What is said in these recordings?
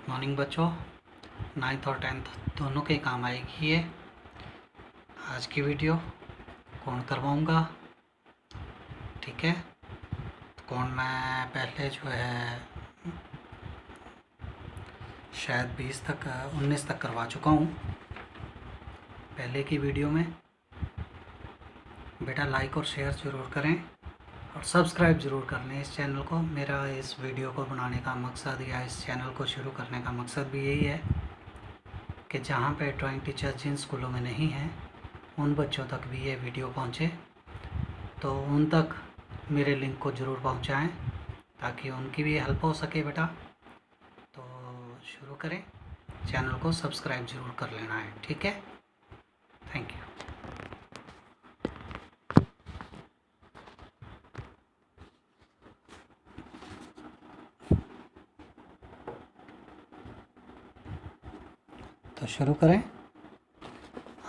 Morning बच्चों, 9th और 10th दोनों के काम आएगी ये। आज की वीडियो कौन करवाऊँगा, ठीक है। कौन मैं पहले जो है शायद 20 तक 19 तक करवा चुका हूँ पहले की वीडियो में। बेटा लाइक और शेयर ज़रूर करें और सब्सक्राइब ज़रूर कर लें इस चैनल को। मेरा इस वीडियो को बनाने का मकसद या इस चैनल को शुरू करने का मकसद भी यही है कि जहाँ पे ड्राइंग टीचर जिन स्कूलों में नहीं हैं उन बच्चों तक भी ये वीडियो पहुँचे, तो उन तक मेरे लिंक को ज़रूर पहुँचाएँ ताकि उनकी भी हेल्प हो सके बेटा। तो शुरू करें, चैनल को सब्सक्राइब ज़रूर कर लेना है, ठीक है। Thank you. तो शुरू करें।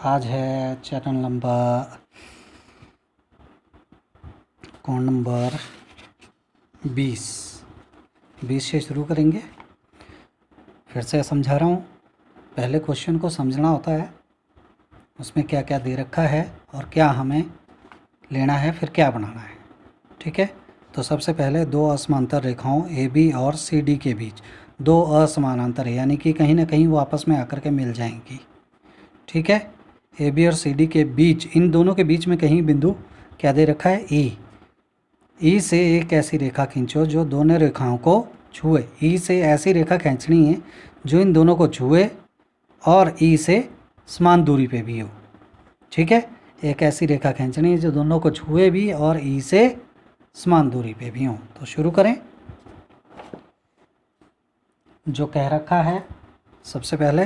आज है चैनल नंबर कौन नंबर 20 से शुरू करेंगे। फिर से समझा रहा हूँ, पहले क्वेश्चन को समझना होता है, उसमें क्या क्या दे रखा है और क्या हमें लेना है, फिर क्या बनाना है, ठीक है। तो सबसे पहले दो असमांतर रेखाओं AB और CD के बीच दो असमानांतर है, यानी कि कहीं ना कहीं वो आपस में आकर के मिल जाएंगी, ठीक है। AB और CD के बीच, इन दोनों के बीच में कहीं बिंदु क्या दे रखा है, E से एक ऐसी रेखा खींचो जो दोनों रेखाओं को छुए। E से ऐसी रेखा खींचनी है जो इन दोनों को छुए और E से समान दूरी पे भी हो, ठीक है। एक ऐसी रेखा खींचनी है जो दोनों को छुए भी और E से समान दूरी पे भी हो। तो शुरू करें। जो कह रखा है, सबसे पहले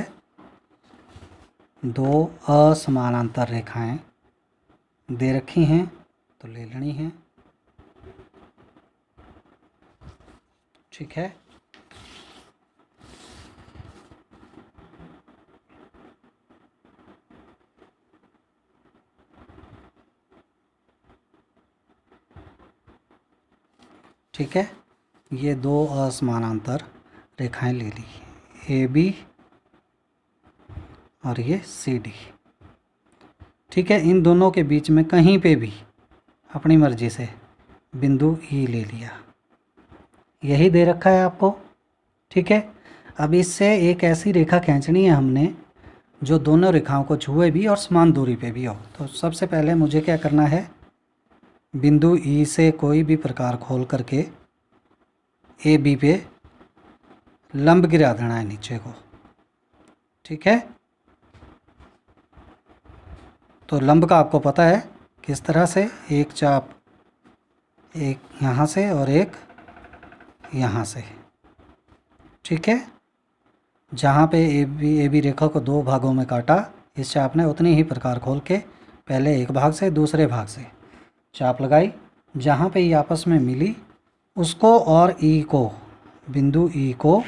दो असमानांतर रेखाएं दे रखी हैं तो ले लेनी है, ठीक है। ठीक है, ये दो असमानांतर रेखाएं ले ली, AB और ये CD, ठीक है। इन दोनों के बीच में कहीं पे भी अपनी मर्जी से बिंदु E ले लिया, यही दे रखा है आपको, ठीक है। अब इससे एक ऐसी रेखा खींचनी है हमने जो दोनों रेखाओं को छुए भी और समान दूरी पे भी हो। तो सबसे पहले मुझे क्या करना है, बिंदु E से कोई भी प्रकार खोल करके AB पे लंब गिरा देना है नीचे को, ठीक है। तो लंब का आपको पता है किस तरह से, एक चाप एक यहाँ से और एक यहाँ से, ठीक है। जहाँ पे AB रेखा को दो भागों में काटा, इस चाप ने उतनी ही प्रकार खोल के पहले एक भाग से दूसरे भाग से चाप लगाई, जहाँ पे ये आपस में मिली उसको और E को, बिंदु E को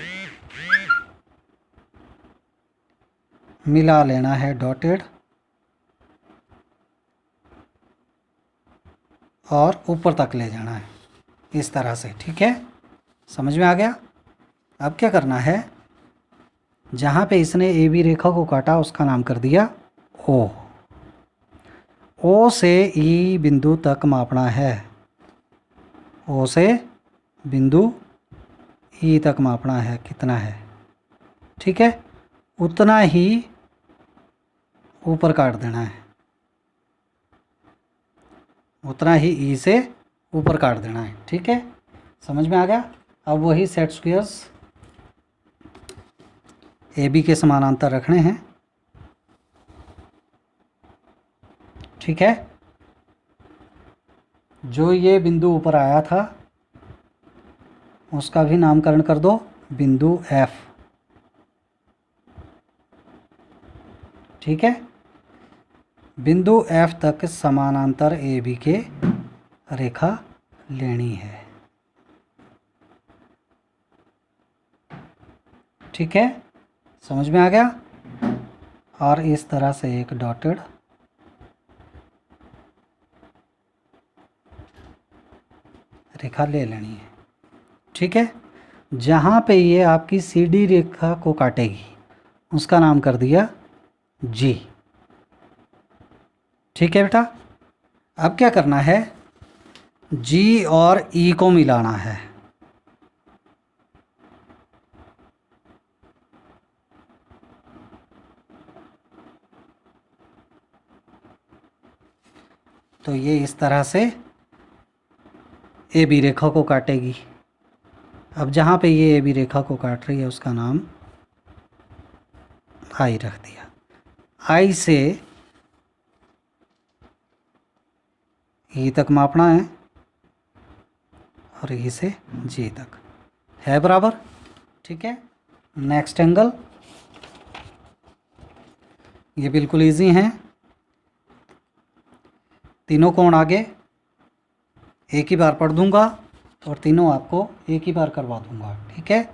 मिला लेना है डॉटेड और ऊपर तक ले जाना है इस तरह से, ठीक है। समझ में आ गया। अब क्या करना है, जहाँ पे इसने AB रेखा को काटा उसका नाम कर दिया O से E बिंदु तक मापना है, O से बिंदु E तक मापना है, कितना है, ठीक है। उतना ही ऊपर काट देना है, उतना ही E से ऊपर काट देना है, ठीक है। समझ में आ गया। अब वही सेट स्क्वायर्स AB के समानांतर रखने हैं, ठीक है। जो ये बिंदु ऊपर आया था उसका भी नामकरण कर दो बिंदु F, ठीक है। बिंदु F तक समानांतर AB के रेखा लेनी है, ठीक है। समझ में आ गया। और इस तरह से एक डॉटेड रेखा ले लेनी है, ठीक है। जहाँ पे ये आपकी सीधी रेखा को काटेगी उसका नाम कर दिया जी। ठीक है बेटा, अब क्या करना है, जी और ई को मिलाना है। तो ये इस तरह से ए बी रेखा को काटेगी। अब जहाँ पे ये ए बी रेखा को काट रही है उसका नाम आई रख दिया। आई से ई तक मापना है और ई से जी तक है बराबर। ठीक है, नेक्स्ट एंगल, ये बिल्कुल इजी हैं, तीनों कोण आगे एक ही बार पढ़ दूंगा और तीनों आपको एक ही बार करवा दूंगा। ठीक है,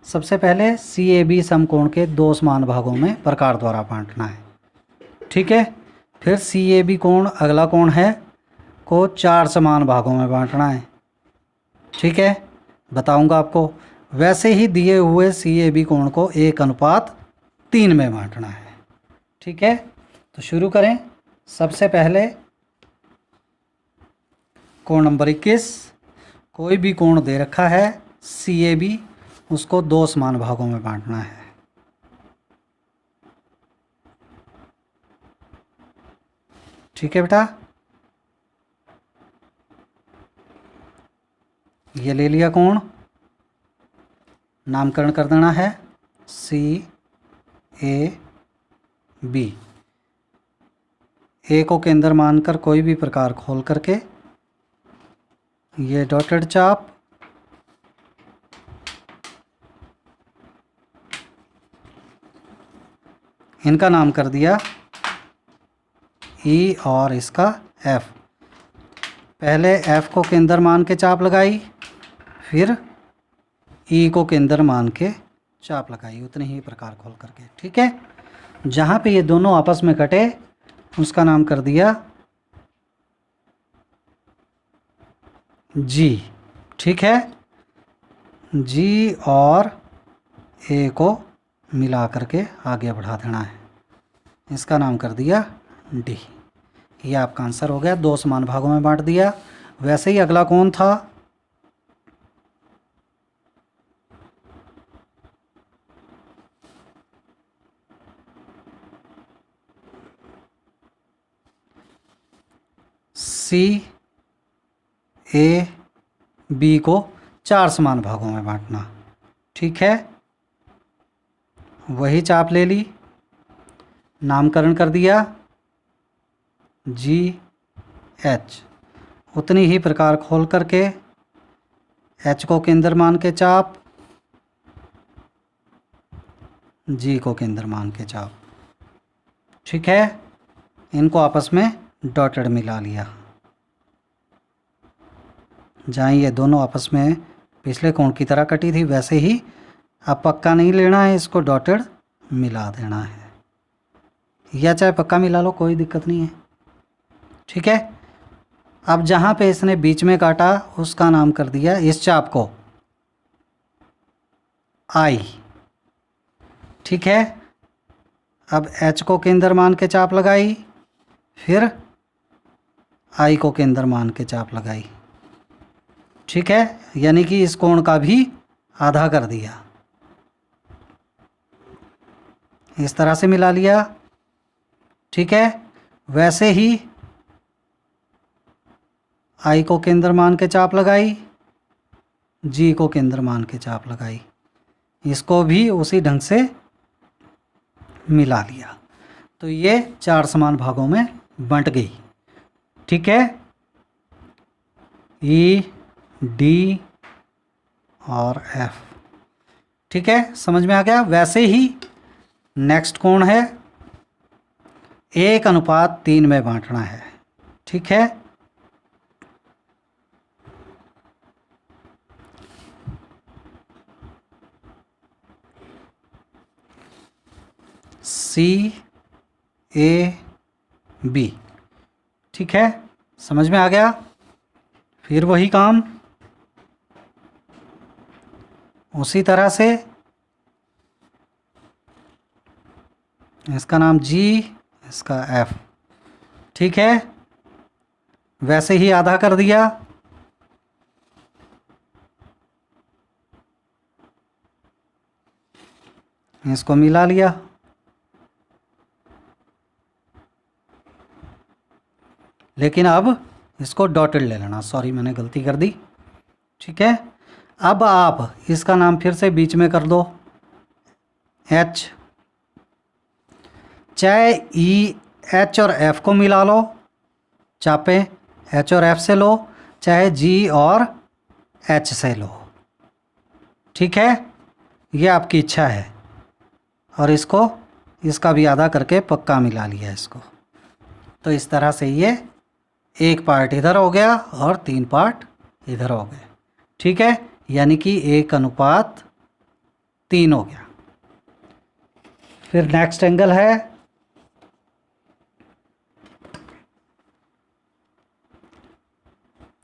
सबसे पहले सी ए बी समकोण के दो समान भागों में प्रकार द्वारा बांटना है। ठीक है, फिर सी ए बी कोण अगला कोण है को 4 समान भागों में बांटना है। ठीक है, बताऊंगा आपको। वैसे ही दिए हुए सी ए बी कोण को 1:3 में बांटना है। ठीक है, तो शुरू करें। सबसे पहले कोण नंबर 21, कोई भी कोण दे रखा है सी ए बी, उसको 2 समान भागों में बांटना है। ठीक है बेटा, ये ले लिया कोण, नामकरण कर देना है सी ए बी। ए को केंद्र मानकर कोई भी प्रकार खोल करके ये डॉटेड चाप, इनका नाम कर दिया ई और इसका एफ। पहले एफ को केंद्र मान के चाप लगाई, फिर ई को केंद्र मान के चाप लगाई, उतने ही प्रकार खोल करके। ठीक है, जहाँ पे ये दोनों आपस में कटे उसका नाम कर दिया जी। ठीक है, जी और ए को मिला करके आगे बढ़ा देना है, इसका नाम कर दिया डी। ये आपका आंसर हो गया, 2 समान भागों में बांट दिया। वैसे ही अगला कौन था, सी ए बी को 4 समान भागों में बांटना। ठीक है, वही चाप ले ली, नामकरण कर दिया जी एच। उतनी ही प्रकार खोल करके एच को केंद्र मान के चाप, जी को केंद्र मान के चाप। ठीक है, इनको आपस में डॉटेड मिला लिया। जहाँ ये दोनों आपस में पिछले कोण की तरह कटी थी वैसे ही, अब पक्का नहीं लेना है, इसको डॉटेड मिला देना है, या चाहे पक्का मिला लो, कोई दिक्कत नहीं है। ठीक है, अब जहाँ पे इसने बीच में काटा उसका नाम कर दिया इस चाप को आई। ठीक है, अब एच को केंद्र मान के चाप लगाई, फिर आई को केंद्र मान के चाप लगाई। ठीक है, यानी कि इस कोण का भी आधा कर दिया, इस तरह से मिला लिया। ठीक है, वैसे ही आई को केंद्र मान के चाप लगाई, जी को केंद्र मान के चाप लगाई, इसको भी उसी ढंग से मिला लिया। तो ये 4 समान भागों में बंट गई। ठीक है, ई डी और एफ। ठीक है, समझ में आ गया। वैसे ही नेक्स्ट कोण है 1:3 में बांटना है। ठीक है, सी ए बी। ठीक है, समझ में आ गया। फिर वही काम, उसी तरह से इसका नाम जी, इसका एफ। ठीक है, वैसे ही आधा कर दिया। इसको मिला लिया। लेकिन अब इसको डॉटेड ले लेना, सॉरी मैंने गलती कर दी। ठीक है, अब आप इसका नाम फिर से बीच में कर दो एच, चाहे ई एच और एफ को मिला लो, चापे एच और एफ से लो, चाहे जी और एच से लो। ठीक है, ये आपकी इच्छा है। और इसको इसका भी आधा करके पक्का मिला लिया इसको। तो इस तरह से ये एक पार्ट इधर हो गया और 3 पार्ट इधर हो गए। ठीक है, यानी कि 1:3 हो गया। फिर नेक्स्ट एंगल है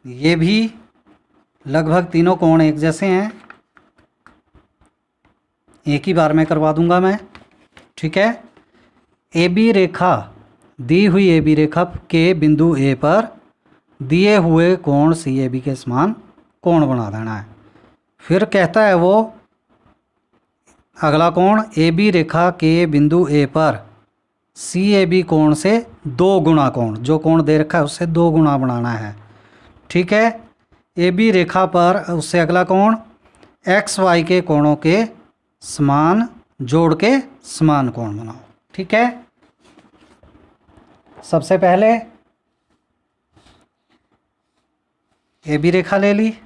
ये भी लगभग तीनों कोण एक जैसे हैं, एक ही बार में करवा दूंगा मैं। ठीक है, ए बी रेखा, दी हुई ए बी रेखा के बिंदु ए पर दिए हुए कोण सी ए बी के समान कोण बना देना है। फिर कहता है वो अगला कोण ए बी रेखा के बिंदु ए पर सी ए बी कोण से 2 गुना कोण, जो कोण दे रखा है उससे 2 गुना बनाना है। ठीक है, ए बी रेखा पर उससे अगला कोण एक्स वाई के कोणों के समान जोड़ के समान कोण बनाओ। ठीक है, सबसे पहले ए बी रेखा ले ली,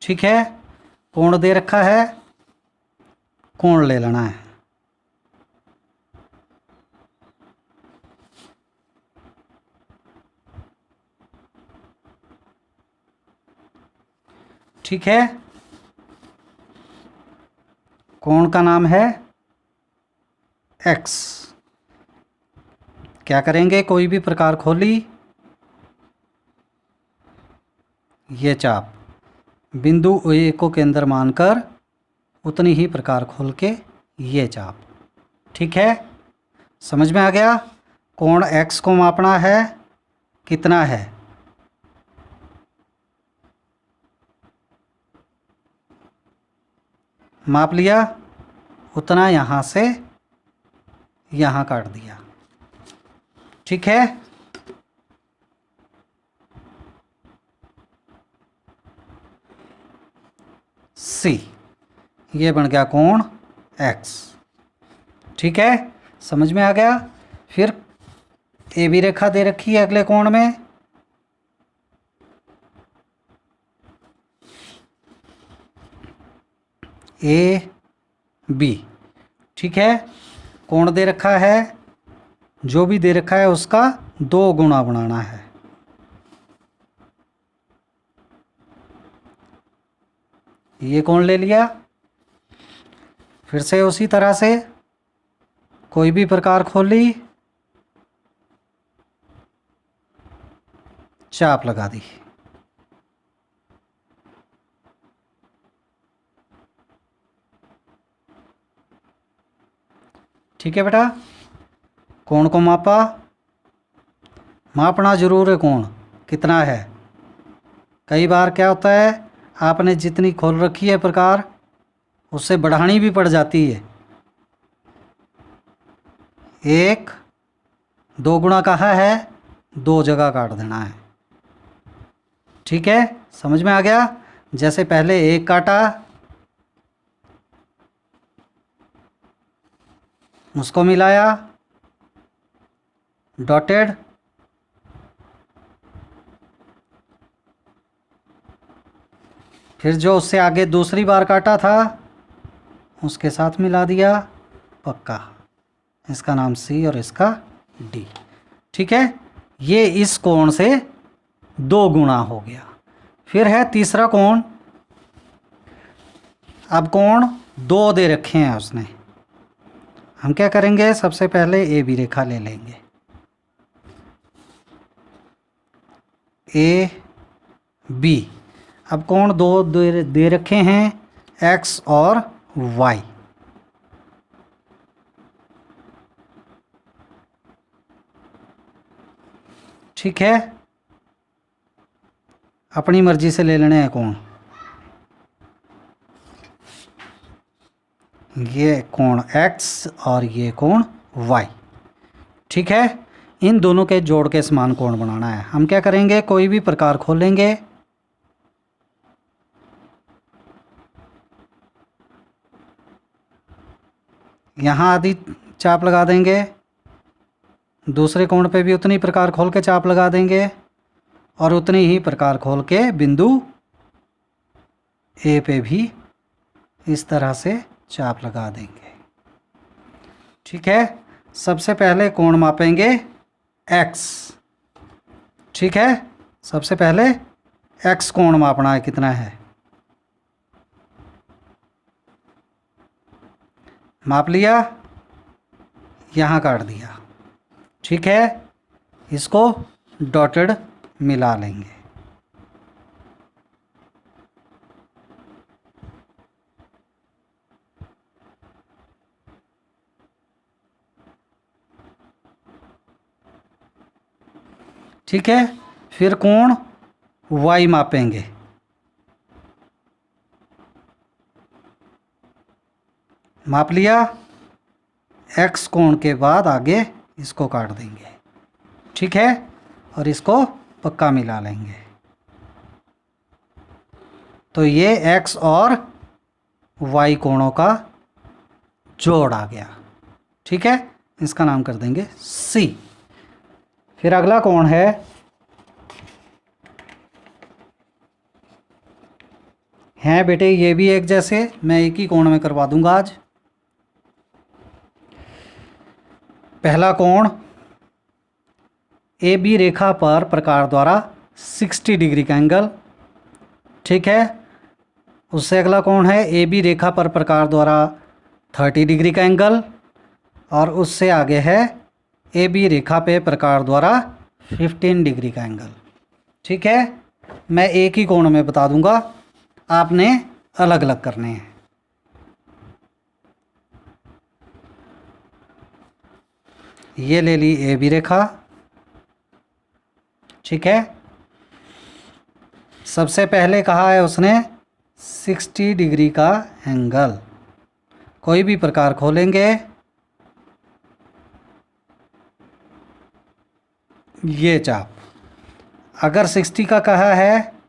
ठीक है, कोण दे रखा है, कोण ले लेना है। ठीक है, कोण का नाम है x। क्या करेंगे, कोई भी प्रकार खोली, ये चाप बिंदु ए को केंद्र मानकर उतनी ही प्रकार खोल के ये चाप। ठीक है, समझ में आ गया। कोण x को मापना है, कितना है, माप लिया, उतना यहाँ से यहाँ काट दिया। ठीक है, सी, ये बन गया कोण x। ठीक है, समझ में आ गया। फिर ए बी रेखा दे रखी है अगले कोण में, ए बी। ठीक है, कोण दे रखा है, जो भी दे रखा है उसका 2 गुना बनाना है। ये कोण ले लिया। फिर से उसी तरह से कोई भी प्रकार खोली, चाप लगा दी। ठीक है बेटा, कोण को मापा, मापना जरूर है कोण कितना है। कई बार क्या होता है, आपने जितनी खोल रखी है प्रकार उससे बढ़ानी भी पड़ जाती है। 1 2 गुना कहा है, 2 जगह काट देना है। ठीक है, समझ में आ गया। जैसे पहले 1 काटा, उसको मिलाया, डॉटेड, फिर जो उससे आगे दूसरी बार काटा था उसके साथ मिला दिया, पक्का। इसका नाम सी और इसका डी। ठीक है, ये इस कोण से 2 गुना हो गया। फिर है तीसरा कोण। अब कोण 2 दे रखे हैं उसने, हम क्या करेंगे, सबसे पहले ए बी रेखा ले लेंगे। A B. अब कोण दो दे रखे हैं, एक्स और वाई। ठीक है, अपनी मर्जी से ले लेने हैं कोण। ये कोण x और ये कोण y। ठीक है, इन दोनों के जोड़ के समान कोण बनाना है। हम क्या करेंगे, कोई भी प्रकार खोलेंगे, यहाँ आधी चाप लगा देंगे, दूसरे कोण पे भी उतनी प्रकार खोल के चाप लगा देंगे, और उतनी ही प्रकार खोल के बिंदु ए पे भी इस तरह से चाप लगा देंगे। ठीक है, सबसे पहले कोण मापेंगे x। ठीक है, सबसे पहले x कोण मापना है, कितना है, माप लिया, यहाँ काट दिया। ठीक है, इसको डॉटेड मिला लेंगे। ठीक है, फिर कोण y मापेंगे। माप लिया, x कोण के बाद आगे इसको काट देंगे। ठीक है, और इसको पक्का मिला लेंगे। तो ये x और y कोणों का जोड़ आ गया। ठीक है, इसका नाम कर देंगे C। फिर अगला कोण है बेटे ये भी एक जैसे, मैं एक ही कोण में करवा दूंगा आज। पहला कोण ए बी रेखा पर प्रकार द्वारा 60 डिग्री का एंगल। ठीक है, उससे अगला कोण है ए बी रेखा पर प्रकार द्वारा 30 डिग्री का एंगल, और उससे आगे है ए बी रेखा पे प्रकार द्वारा 15 डिग्री का एंगल। ठीक है, मैं एक ही कोण में बता दूंगा, आपने अलग अलग करने हैं। ये ले ली ए बी रेखा। ठीक है, सबसे पहले कहा है उसने 60 डिग्री का एंगल। कोई भी प्रकार खोलेंगे, ये चाप अगर 60 का कहा है,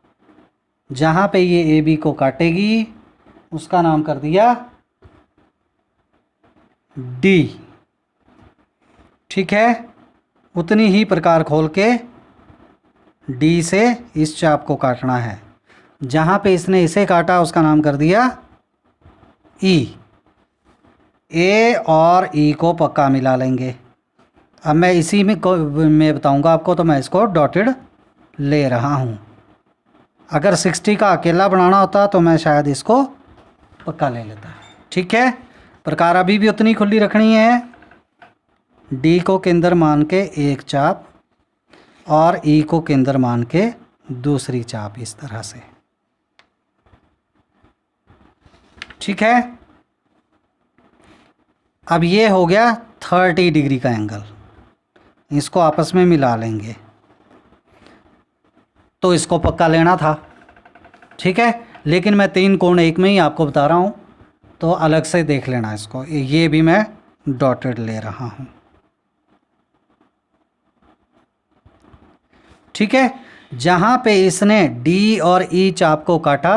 जहाँ पे ये ए बी को काटेगी उसका नाम कर दिया डी। ठीक है, उतनी ही प्रकार खोल के डी से इस चाप को काटना है। जहाँ पे इसने इसे काटा उसका नाम कर दिया ई। ए और ई को पक्का मिला लेंगे। अब मैं इसी में बताऊंगा आपको, तो मैं इसको डॉटेड ले रहा हूँ। अगर 60 का अकेला बनाना होता तो मैं शायद इसको पक्का ले लेता। ठीक है, प्रकार अभी भी उतनी खुली रखनी है। डी को केंद्र मान के एक चाप और ई को केंद्र मान के दूसरी चाप, इस तरह से। ठीक है, अब ये हो गया 30 डिग्री का एंगल। इसको आपस में मिला लेंगे, तो इसको पक्का लेना था। ठीक है, लेकिन मैं 3 कोण एक में ही आपको बता रहा हूँ, तो अलग से देख लेना इसको। ये भी मैं डॉटेड ले रहा हूँ। ठीक है, जहाँ पे इसने डी और ई चाप को काटा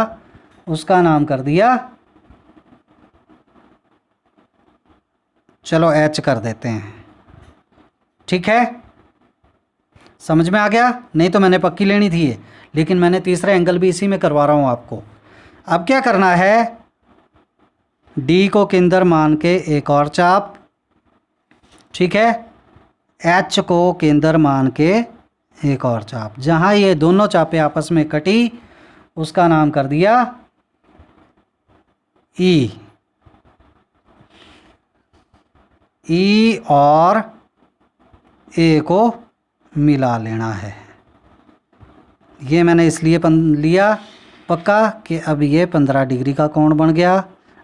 उसका नाम कर दिया, चलो एच कर देते हैं। ठीक है, समझ में आ गया? नहीं तो मैंने पक्की लेनी थी ये, लेकिन मैंने तीसरा एंगल भी इसी में करवा रहा हूँ आपको। अब क्या करना है, डी को केंद्र मान के एक और चाप। ठीक है, एच को केंद्र मान के एक और चाप। जहाँ ये दोनों चापें आपस में कटी उसका नाम कर दिया ई। ई और ए को मिला लेना है। ये मैंने इसलिए लिया पक्का कि अब ये 15 डिग्री का कोण बन गया।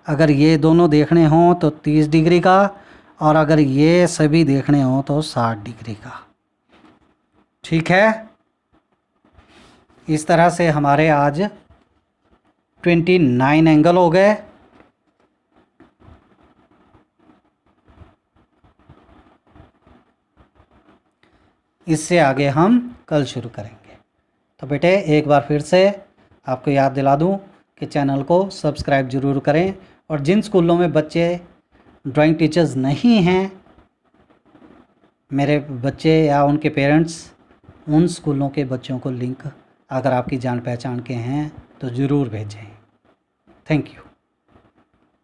अगर ये दोनों देखने हों तो 30 डिग्री का, और अगर ये सभी देखने हों तो 60 डिग्री का। ठीक है, इस तरह से हमारे आज 29 एंगल हो गए। इससे आगे हम कल शुरू करेंगे। तो बेटे एक बार फिर से आपको याद दिला दूं कि चैनल को सब्सक्राइब ज़रूर करें, और जिन स्कूलों में बच्चे ड्राइंग टीचर्स नहीं हैं, मेरे बच्चे या उनके पेरेंट्स, उन स्कूलों के बच्चों को लिंक अगर आपकी जान पहचान के हैं तो ज़रूर भेजें। Thank you.